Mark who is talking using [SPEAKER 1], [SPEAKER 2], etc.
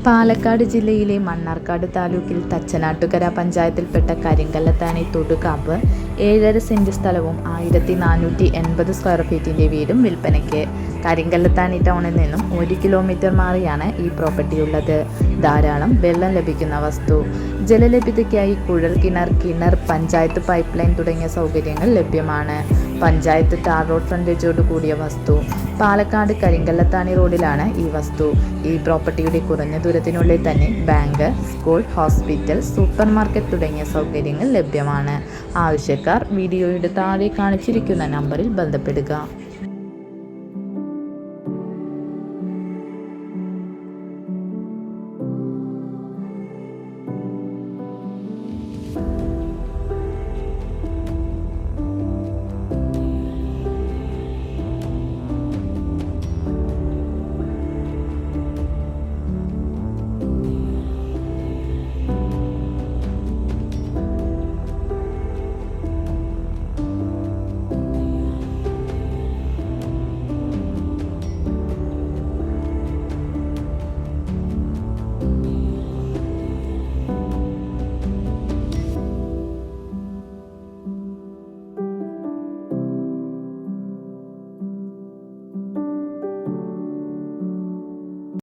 [SPEAKER 1] പാലക്കാട് ജില്ലയിലെ മണ്ണാർക്കാട് താലൂക്കിൽ തച്ചനാട്ടുകര പഞ്ചായത്തിൽപ്പെട്ട കരിങ്കല്ലത്താണി തൊടുകാമ്പ് 7.5 സെന്റ് സ്ഥലവും 1480 സ്ക്വയർ ഫീറ്റിൻ്റെ വീടും വിൽപ്പനയ്ക്ക്. കരിങ്കല്ലത്താണി ടൗണിൽ നിന്നും 1 കിലോമീറ്റർ മാറിയാണ് ഈ പ്രോപ്പർട്ടിയുള്ളത്. ധാരാളം വെള്ളം ലഭിക്കുന്ന വസ്തു. ജലലഭ്യതയ്ക്കായി കുഴൽ കിണർ, പഞ്ചായത്ത് പൈപ്പ് ലൈൻ തുടങ്ങിയ സൗകര്യങ്ങൾ ലഭ്യമാണ്. പഞ്ചായത്ത് ടാർ റോഡ് ഫ്രണ്ടേജോട് കൂടിയ വസ്തു. പാലക്കാട് കരിങ്കല്ലത്താണി റോഡിലാണ് ഈ വസ്തു. ഈ പ്രോപ്പർട്ടിയുടെ കുറഞ്ഞ ദൂരത്തിനുള്ളിൽ തന്നെ bank, school, hospital, super market തുടങ്ങിയ സൗകര്യങ്ങൾ ലഭ്യമാണ്. ആവശ്യക്കാർ വീഡിയോയുടെ താഴെ കാണിച്ചിരിക്കുന്ന നമ്പറിൽ ബന്ധപ്പെടുക.